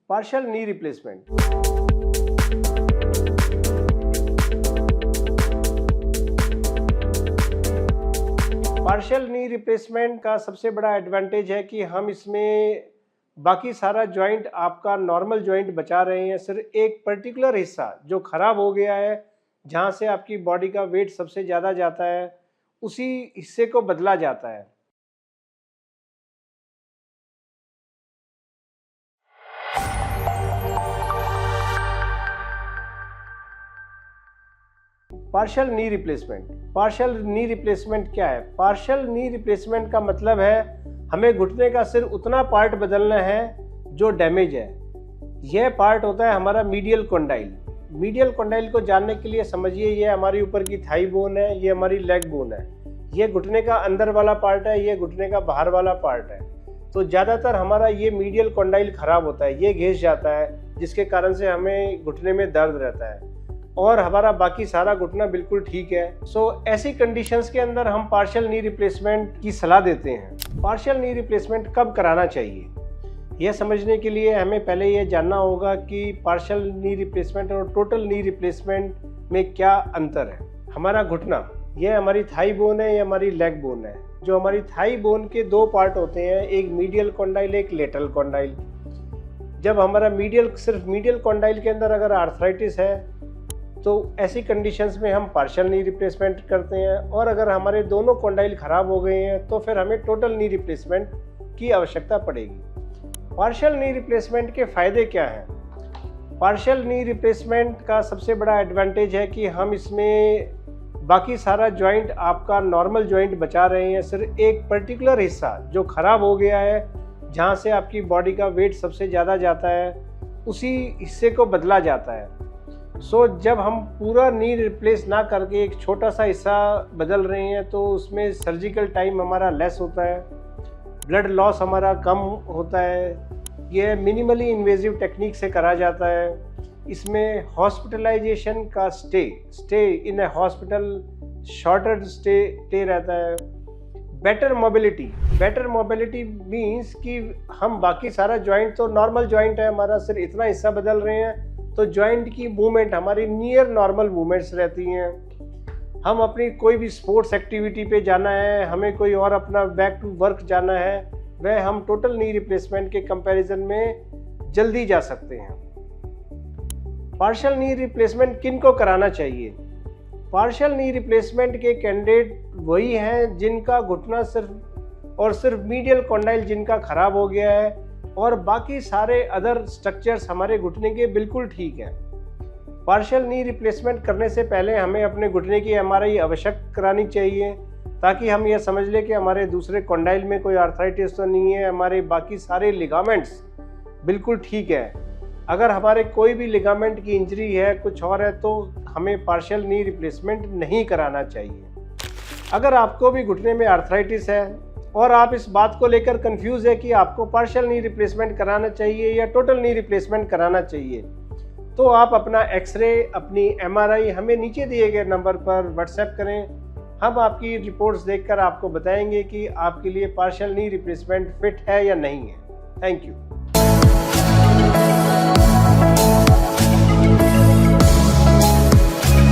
Partial knee replacement. Partial knee replacement का सबसे बड़ा एडवांटेज है कि हम इसमें बाकी सारा जॉइंट आपका नॉर्मल जॉइंट बचा रहे हैं, सिर्फ एक पर्टिकुलर हिस्सा जो खराब हो गया है, जहां से आपकी बॉडी का वेट सबसे ज़्यादा जाता है, उसी हिस्से को बदला जाता है। Partial knee replacement. Partial knee replacement क्या है? पार्शियल नी रिप्लेसमेंट का मतलब है हमें घुटने का सिर्फ उतना पार्ट बदलना है जो डैमेज है। यह पार्ट होता है हमारा मीडियल कॉन्डाइल। मीडियल कॉन्डाइल को जानने के लिए समझिए, ये हमारी ऊपर की थाई बोन है, ये हमारी लेग बोन है, ये घुटने का अंदर वाला पार्ट है, ये घुटने का बाहर वाला पार्ट है। तो ज़्यादातर हमारा ये मीडियल कॉन्डाइल खराब होता है, ये घिस जाता है, जिसके कारण से हमें घुटने में दर्द रहता है और हमारा बाकी सारा घुटना बिल्कुल ठीक है। ऐसी कंडीशंस के अंदर हम पार्शियल नी रिप्लेसमेंट की सलाह देते हैं। पार्शियल नी रिप्लेसमेंट कब कराना चाहिए, यह समझने के लिए हमें पहले यह जानना होगा कि पार्शियल नी रिप्लेसमेंट और टोटल नी रिप्लेसमेंट में क्या अंतर है। हमारा घुटना, यह हमारी थाई बोन है, यह हमारी लेग बोन है। जो हमारी थाई बोन के दो पार्ट होते हैं, एक मीडियल कॉन्डाइल, एक लेटरल कॉन्डाइल। जब हमारा सिर्फ मीडियल कॉन्डाइल के अंदर अगर आर्थराइटिस है तो ऐसी कंडीशंस में हम पार्शियल नी रिप्लेसमेंट करते हैं, और अगर हमारे दोनों कॉन्डाइल खराब हो गए हैं तो फिर हमें टोटल नी रिप्लेसमेंट की आवश्यकता पड़ेगी। पार्शियल नी रिप्लेसमेंट के फ़ायदे क्या हैं? पार्शियल नी रिप्लेसमेंट का सबसे बड़ा एडवांटेज है कि हम इसमें बाकी सारा जॉइंट आपका नॉर्मल जॉइंट बचा रहे हैं, सिर्फ एक पर्टिकुलर हिस्सा जो खराब हो गया है, जहां से आपकी बॉडी का वेट सबसे ज़्यादा जाता है, उसी हिस्से को बदला जाता है। जब हम पूरा नी रिप्लेस ना करके एक छोटा सा हिस्सा बदल रहे हैं तो उसमें सर्जिकल टाइम हमारा लेस होता है, ब्लड लॉस हमारा कम होता है। यह मिनिमली इन्वेजिव टेक्निक से करा जाता है। इसमें हॉस्पिटलाइजेशन का stay in A hospital shorter stay रहता है। बेटर मोबिलिटी मीन्स कि हम बाकी सारा जॉइंट तो नॉर्मल जॉइंट है हमारा, सिर्फ इतना हिस्सा बदल रहे हैं तो जॉइंट की मूवमेंट हमारी नियर नॉर्मल मूवमेंट्स रहती हैं। हम अपनी कोई भी स्पोर्ट्स एक्टिविटी पे जाना है, हमें कोई और अपना बैक टू वर्क जाना है, वह हम टोटल नी रिप्लेसमेंट के कंपैरिजन में जल्दी जा सकते हैं। पार्शियल नी रिप्लेसमेंट किन को कराना चाहिए? पार्शियल नी रिप्लेसमेंट के कैंडिडेट वही हैं जिनका घुटना सिर्फ मीडियल कॉन्डाइल जिनका खराब हो गया है और बाकी सारे अदर स्ट्रक्चर्स हमारे घुटने के बिल्कुल ठीक हैं। पार्शियल नी रिप्लेसमेंट करने से पहले हमें अपने घुटने की एमआरआई आवश्यक करानी चाहिए, ताकि हम यह समझ लें कि हमारे दूसरे कॉन्डाइल में कोई आर्थराइटिस तो नहीं है, हमारे बाकी सारे लिगामेंट्स बिल्कुल ठीक है। अगर हमारे कोई भी लिगामेंट की इंजरी है, कुछ और है, तो हमें पार्शियल नी रिप्लेसमेंट नहीं कराना चाहिए। अगर आपको भी घुटने में आर्थराइटिस है और आप इस बात को लेकर कंफ्यूज है कि आपको पार्शियल नी रिप्लेसमेंट कराना चाहिए या टोटल नी रिप्लेसमेंट कराना चाहिए, तो आप अपना एक्सरे, अपनी एमआरआई हमें नीचे दिए गए नंबर पर व्हाट्सएप करें। हम आपकी रिपोर्ट्स देखकर आपको बताएंगे कि आपके लिए पार्शियल नी रिप्लेसमेंट फिट है या नहीं है। Thank you.